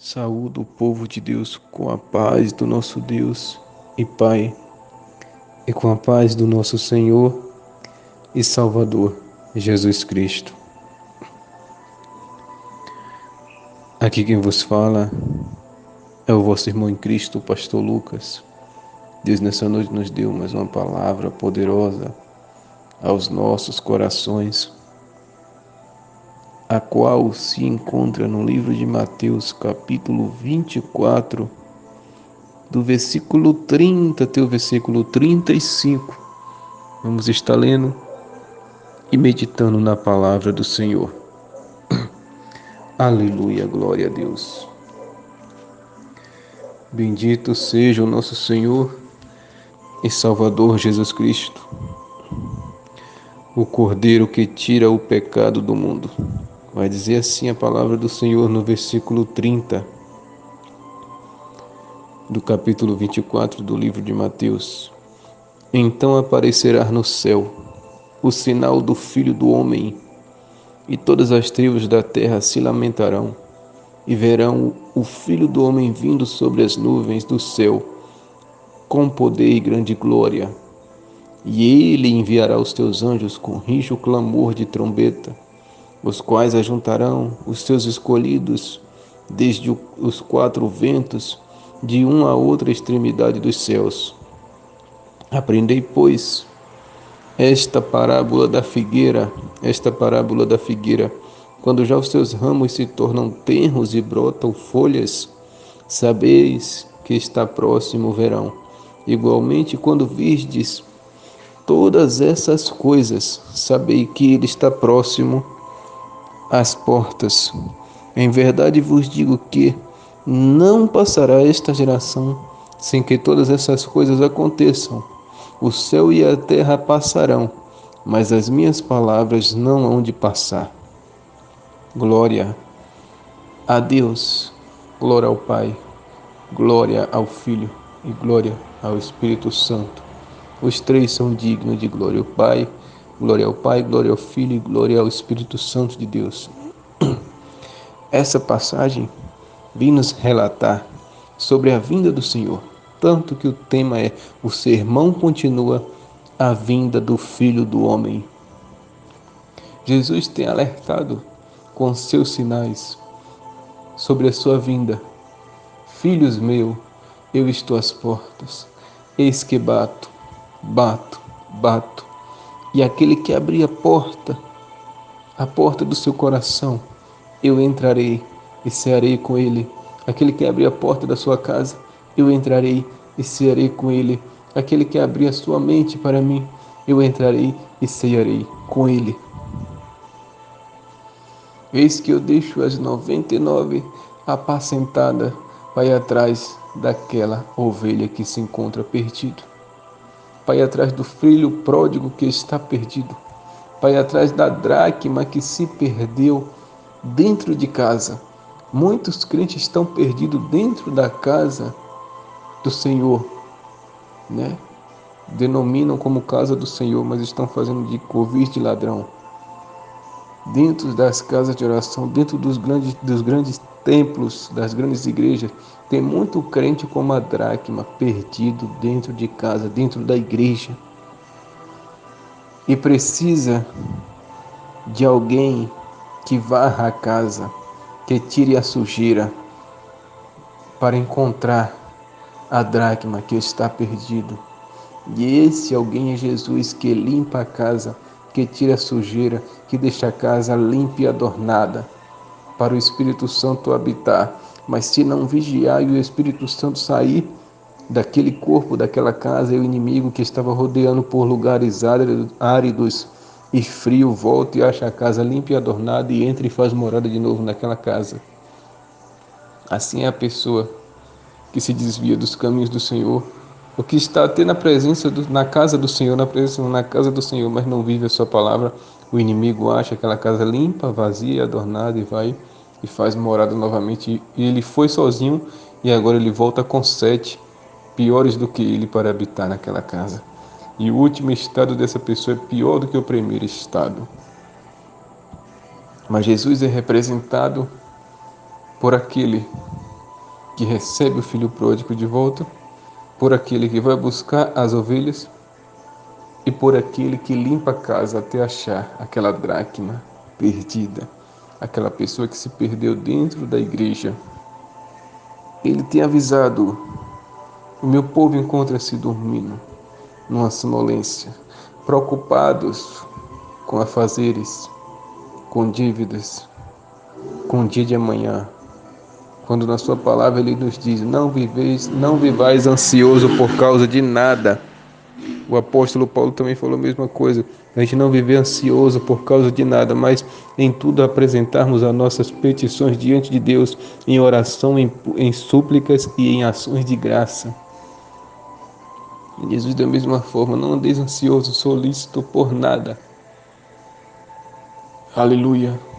Saúdo o povo de Deus com a paz do nosso Deus e Pai, e com a paz do nosso Senhor e Salvador, Jesus Cristo. Aqui quem vos fala é o vosso irmão em Cristo, o pastor Lucas. Deus nessa noite nos deu mais uma palavra poderosa aos nossos corações, a qual se encontra no livro de Mateus, capítulo 24, do versículo 30 até o versículo 35. Vamos estar lendo e meditando na palavra do Senhor. Aleluia, glória a Deus. Bendito seja o nosso Senhor e Salvador Jesus Cristo, o Cordeiro que tira o pecado do mundo. Vai dizer assim a palavra do Senhor no versículo 30 do capítulo 24 do livro de Mateus. Então aparecerá no céu o sinal do Filho do Homem, e todas as tribos da terra se lamentarão, e verão o Filho do Homem vindo sobre as nuvens do céu, com poder e grande glória. E ele enviará os teus anjos com rijo clamor de trombeta, os quais ajuntarão os seus escolhidos desde os quatro ventos, de uma a outra extremidade dos céus. Aprendei, pois, esta parábola da figueira, quando já os seus ramos se tornam tenros e brotam folhas, sabeis que está próximo o verão. Igualmente, quando virdes todas essas coisas, sabei que ele está próximo às portas. Em verdade vos digo que não passará esta geração sem que todas essas coisas aconteçam. O céu e a terra passarão, mas as minhas palavras não hão de passar. Glória a Deus, glória ao Pai, glória ao Filho e glória ao Espírito Santo. Os três são dignos de glória. O Pai, glória ao Pai, glória ao Filho e glória ao Espírito Santo de Deus. Essa passagem vem nos relatar sobre a vinda do Senhor, tanto que o tema é: o sermão continua, a vinda do Filho do Homem. Jesus tem alertado com seus sinais sobre a sua vinda. Filhos meus, eu estou às portas, eis que bato, bato, e aquele que abrir a porta do seu coração, eu entrarei e cearei com ele. Aquele que abrir a porta da sua casa, eu entrarei e cearei com ele. Aquele que abrir a sua mente para mim, eu entrarei e cearei com ele. Eis que eu deixo as 99 apacentada para ir atrás daquela ovelha que se encontra perdido. Para ir atrás do filho pródigo que está perdido. Para ir atrás da dracma que se perdeu dentro de casa. Muitos crentes estão perdidos dentro da casa do Senhor, né? Denominam como casa do Senhor, mas estão fazendo de covil de ladrão. Dentro das casas de oração, dentro dos grandes templos, das grandes igrejas, tem muito crente como a dracma perdido dentro de casa, dentro da igreja. E precisa de alguém que varra a casa, que tire a sujeira para encontrar a dracma que está perdido. E esse alguém é Jesus, que limpa a casa, que tira a sujeira, que deixa a casa limpa e adornada para o Espírito Santo habitar. Mas se não vigiar e o Espírito Santo sair daquele corpo, daquela casa, e o inimigo que estava rodeando por lugares áridos e frio volta e acha a casa limpa e adornada e entra e faz morada de novo naquela casa. Assim é a pessoa que se desvia dos caminhos do Senhor, o que está até na casa do Senhor, na casa do Senhor, mas não vive a sua palavra. O inimigo acha aquela casa limpa, vazia, adornada e vai e faz morada novamente. E ele foi sozinho e agora ele volta com 7 piores do que ele para habitar naquela casa. E o último estado dessa pessoa é pior do que o primeiro estado. Mas Jesus é representado por aquele que recebe o filho pródigo de volta, por aquele que vai buscar as ovelhas e por aquele que limpa a casa até achar aquela dracma perdida, aquela pessoa que se perdeu dentro da igreja. Ele tem avisado: o meu povo encontra-se dormindo, numa sonolência, preocupados com afazeres, com dívidas, com o dia de amanhã. Quando na sua palavra ele nos diz: não vivais ansioso por causa de nada. O apóstolo Paulo também falou a mesma coisa. A gente não viver ansioso por causa de nada, mas em tudo apresentarmos as nossas petições diante de Deus, em oração, em súplicas e em ações de graça. E Jesus, da mesma forma: não andeis ansioso, solícito por nada. Aleluia.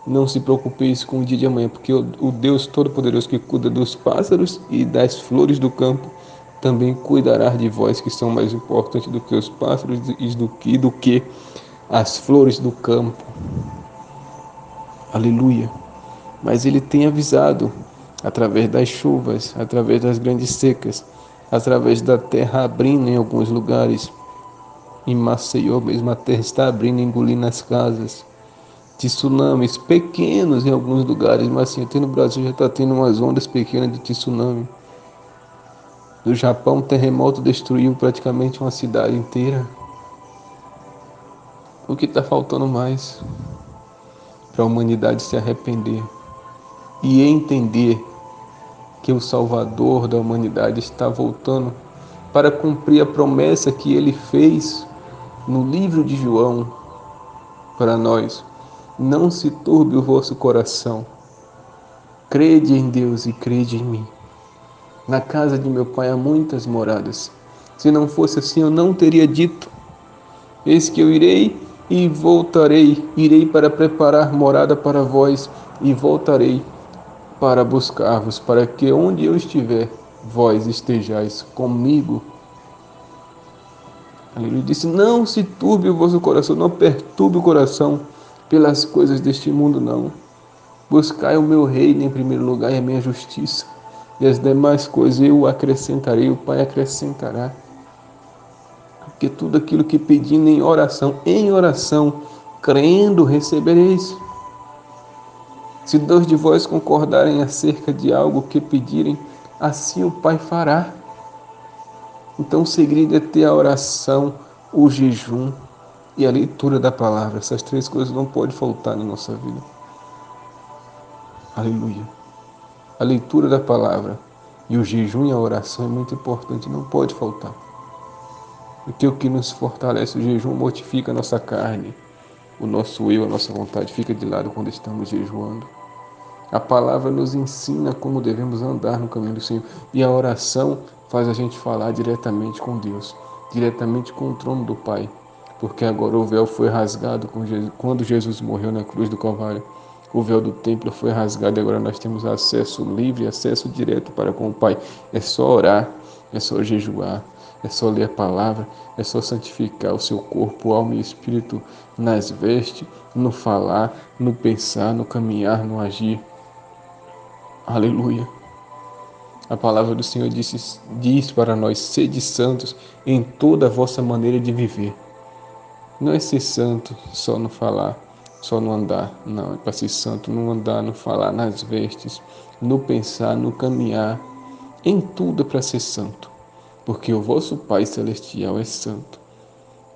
Não se preocupeis com o dia de amanhã, porque o Deus Todo-Poderoso que cuida dos pássaros e das flores do campo também cuidará de vós, que são mais importantes do que os pássaros e do que as flores do campo. Aleluia. Mas ele tem avisado através das chuvas, através das grandes secas, através da terra abrindo em alguns lugares. Em Maceió mesmo a terra está abrindo, engolindo as casas. Tsunamis pequenos em alguns lugares, mas assim, até no Brasil já está tendo umas ondas pequenas de tsunami. No Japão, um terremoto destruiu praticamente uma cidade inteira. O que está faltando mais para a humanidade se arrepender e entender que o Salvador da humanidade está voltando para cumprir a promessa que ele fez no livro de João para nós? Não se turbe o vosso coração. Crede em Deus e crede em mim. Na casa de meu pai há muitas moradas. Se não fosse assim, eu não teria dito: eis que eu irei e voltarei. Irei para preparar morada para vós e voltarei para buscar-vos, para que onde eu estiver, vós estejais comigo. Ele disse: não se turbe o vosso coração, não perturbe o coração pelas coisas deste mundo, não. Buscai o meu reino em primeiro lugar e a minha justiça, e as demais coisas eu acrescentarei, o Pai acrescentará. Porque tudo aquilo que pedindo em oração, crendo, recebereis. Se dois de vós concordarem acerca de algo que pedirem, assim o Pai fará. Então o segredo é ter a oração, o jejum e a leitura da palavra. Essas três coisas não podem faltar na nossa vida. Aleluia. A leitura da palavra e o jejum e a oração é muito importante, não pode faltar. Porque o que nos fortalece, o jejum mortifica a nossa carne, o nosso eu, a nossa vontade fica de lado quando estamos jejuando. A palavra nos ensina como devemos andar no caminho do Senhor. E a oração faz a gente falar diretamente com Deus, diretamente com o trono do Pai. Porque agora o véu foi rasgado quando Jesus morreu na cruz do Calvário. O véu do templo foi rasgado e agora nós temos acesso livre, acesso direto para com o Pai. É só orar, é só jejuar, é só ler a palavra, é só santificar o seu corpo, alma e espírito nas vestes, no falar, no pensar, no caminhar, no agir. Aleluia. A palavra do Senhor diz para nós: sede santos em toda a vossa maneira de viver. Não é ser santo só no falar, só no andar. Não, é para ser santo no andar, no falar, nas vestes, no pensar, no caminhar. Em tudo é para ser santo, porque o vosso Pai Celestial é santo.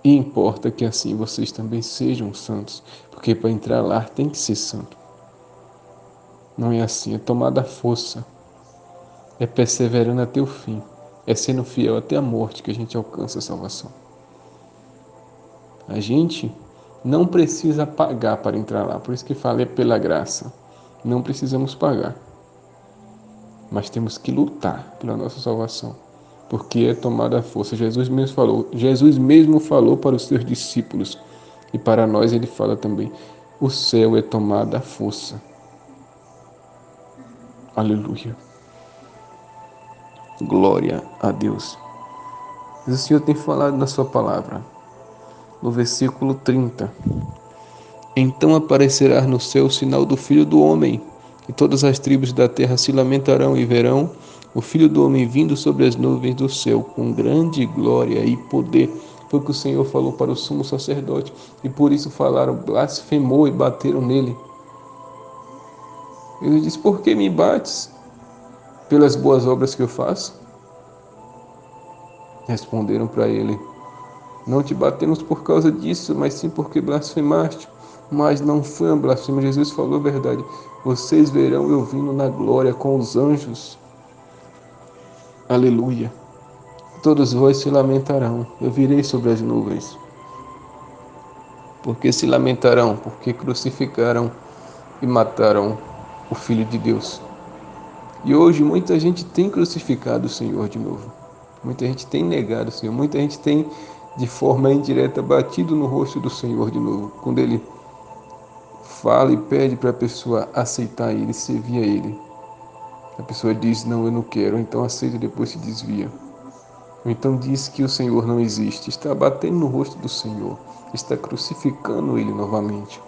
E importa que assim vocês também sejam santos, porque para entrar lá tem que ser santo. Não é assim, é tomada a força. É perseverando até o fim, é sendo fiel até a morte que a gente alcança a salvação. A gente não precisa pagar para entrar lá, por isso que fala é pela graça. Não precisamos pagar, mas temos que lutar pela nossa salvação, porque é tomada a força. Jesus mesmo falou para os seus discípulos, e para nós ele fala também: o céu é tomada a força. Aleluia. Glória a Deus. Mas o Senhor tem falado na sua palavra, no versículo 30. Então aparecerá no céu o sinal do Filho do Homem, e todas as tribos da terra se lamentarão e verão o Filho do Homem vindo sobre as nuvens do céu, com grande glória e poder. Foi o que o Senhor falou para o sumo sacerdote, e por isso falaram, blasfemou e bateram nele. Ele disse, por que me bates? Pelas boas obras que eu faço? Responderam para ele, não te batemos por causa disso, mas sim porque blasfemaste. Mas não foi uma blasfêmia, Jesus falou a verdade. Vocês verão eu vindo na glória com os anjos. Aleluia. Todos vós se lamentarão, eu virei sobre as nuvens. Porque se lamentarão, porque crucificaram e mataram o Filho de Deus. E hoje muita gente tem crucificado o Senhor de novo. Muita gente tem negado o Senhor. Muita gente tem, de forma indireta, batido no rosto do Senhor de novo. Quando Ele fala e pede para a pessoa aceitar Ele, servir a Ele. A pessoa diz, não, eu não quero, então aceita e depois se desvia. Ou então diz que o Senhor não existe. Está batendo no rosto do Senhor. Está crucificando Ele novamente.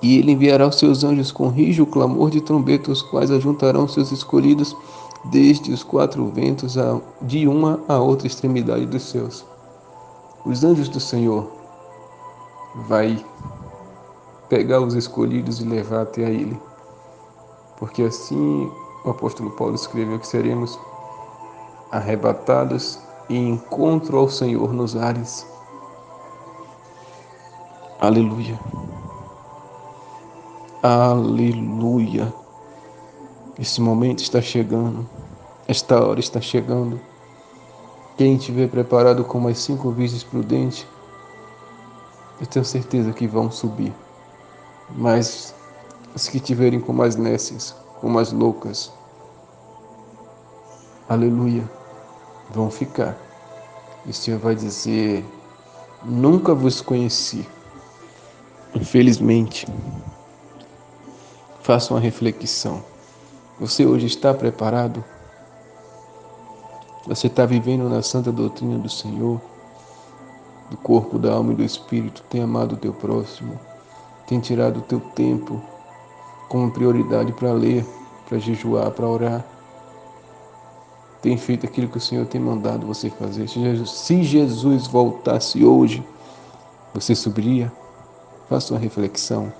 E Ele enviará os seus anjos com rijo clamor de trombeta, os quais ajuntarão seus escolhidos desde os quatro ventos, de uma a outra extremidade dos céus. Os anjos do Senhor vai pegar os escolhidos e levar até a Ele. Porque assim o apóstolo Paulo escreveu que seremos arrebatados e encontro ao Senhor nos ares. Aleluia. Aleluia. Esse momento está chegando. Esta hora está chegando. Quem tiver preparado com mais 5 vezes prudente, eu tenho certeza que vão subir. Mas os que tiverem com mais nécias, com mais loucas, aleluia, vão ficar. E o Senhor vai dizer, nunca vos conheci. Infelizmente, faça uma reflexão. Você hoje está preparado? Você está vivendo na santa doutrina do Senhor, do corpo, da alma e do Espírito? Tem amado o teu próximo? Tem tirado o teu tempo como prioridade para ler, para jejuar, para orar? Tem feito aquilo que o Senhor tem mandado você fazer? Se Jesus voltasse hoje, você subiria? Faça uma reflexão.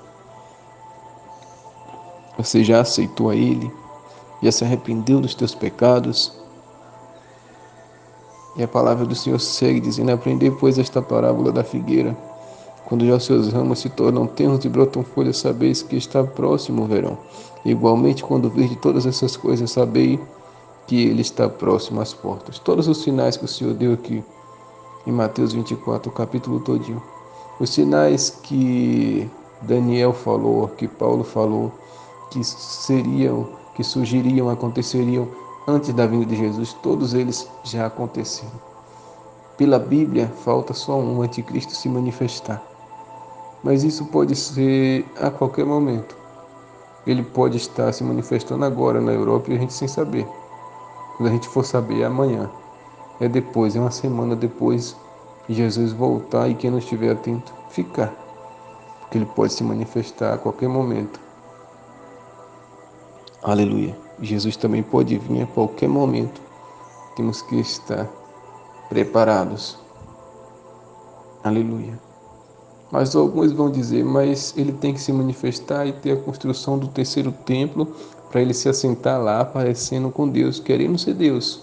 Você já aceitou a Ele? Já se arrependeu dos teus pecados? E a palavra do Senhor segue dizendo, aprendei, pois, esta parábola da figueira. Quando já os seus ramos se tornam tenros e brotam folhas, sabeis que está próximo o verão. Igualmente, quando virdes todas essas coisas, sabei que Ele está próximo às portas. Todos os sinais que o Senhor deu aqui em Mateus 24, o capítulo todinho. Os sinais que Daniel falou, que Paulo falou, que surgiriam, aconteceriam antes da vinda de Jesus, todos eles já aconteceram. Pela Bíblia, falta só um anticristo se manifestar. Mas isso pode ser a qualquer momento. Ele pode estar se manifestando agora na Europa e a gente sem saber. Quando a gente for saber, é amanhã. É depois, é uma semana depois de Jesus voltar e quem não estiver atento, ficar. Porque ele pode se manifestar a qualquer momento. Aleluia. Jesus também pode vir a qualquer momento. Temos que estar preparados. Aleluia. Mas alguns vão dizer, mas ele tem que se manifestar e ter a construção do terceiro templo para ele se assentar lá, aparecendo com Deus, querendo ser Deus.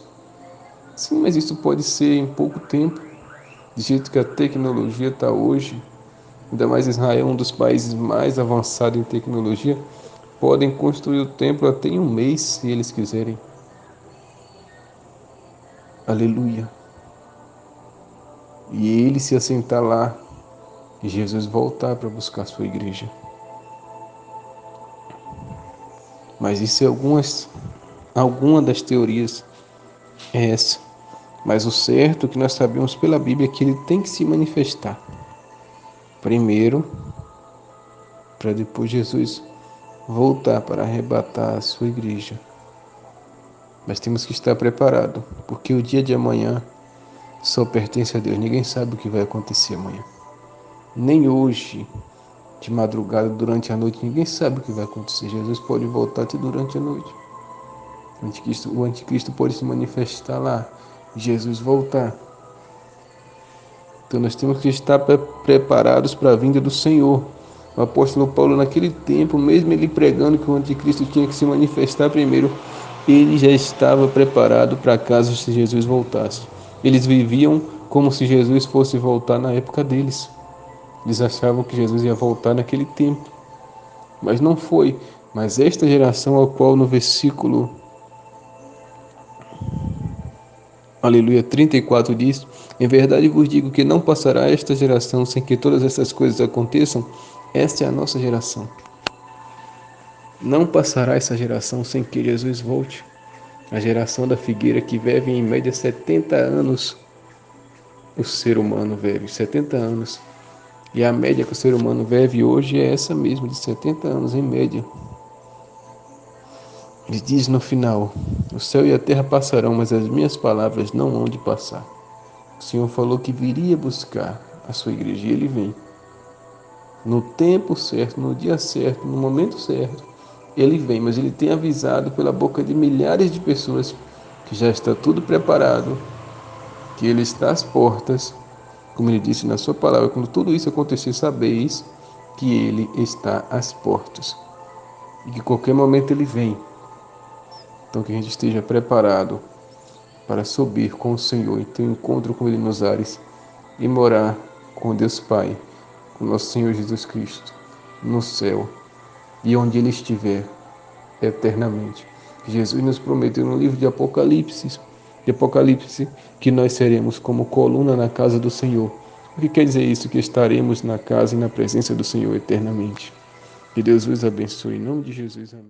Sim, mas isso pode ser em pouco tempo, do jeito que a tecnologia está hoje. Ainda mais Israel, um dos países mais avançados em tecnologia, podem construir o templo até em um mês, se eles quiserem. Aleluia. E ele se assentar lá, e Jesus voltar para buscar a sua igreja. Mas isso é alguma das teorias é essa. Mas o certo que nós sabemos pela Bíblia é que ele tem que se manifestar. Primeiro, para depois Jesus voltar para arrebatar a sua igreja. Mas temos que estar preparados, porque o dia de amanhã só pertence a Deus. Ninguém sabe o que vai acontecer amanhã. Nem hoje, de madrugada, durante a noite. Ninguém sabe o que vai acontecer. Jesus pode voltar até durante a noite. O anticristo pode se manifestar lá. Jesus voltar. Então nós temos que estar preparados para a vinda do Senhor. O apóstolo Paulo, naquele tempo, mesmo ele pregando que o anticristo tinha que se manifestar primeiro, ele já estava preparado para caso Jesus voltasse. Eles viviam como se Jesus fosse voltar na época deles. Eles achavam que Jesus ia voltar naquele tempo, mas não foi. Mas esta geração, ao qual no versículo Aleluia 34 diz: Em verdade vos digo que não passará esta geração sem que todas essas coisas aconteçam. Esta é a nossa geração. Não passará essa geração sem que Jesus volte. A geração da figueira que vive em média 70 anos. O ser humano vive 70 anos. E a média que o ser humano vive hoje é essa mesmo, de 70 anos em média. Ele diz no final: O céu e a terra passarão, mas as minhas palavras não hão de passar. O Senhor falou que viria buscar a sua igreja e ele vem. No tempo certo, no dia certo, no momento certo, ele vem, mas ele tem avisado pela boca de milhares de pessoas que já está tudo preparado, que ele está às portas, como ele disse na sua palavra. Quando tudo isso acontecer, sabeis que ele está às portas e que qualquer momento ele vem. Então que a gente esteja preparado para subir com o Senhor e ter um encontro com ele nos ares e morar com Deus Pai, com nosso Senhor Jesus Cristo, no céu e onde ele estiver eternamente. Jesus nos prometeu no livro de Apocalipse, que nós seremos como coluna na casa do Senhor. O que quer dizer isso? Que estaremos na casa e na presença do Senhor eternamente. Que Deus vos abençoe. Em nome de Jesus, amém.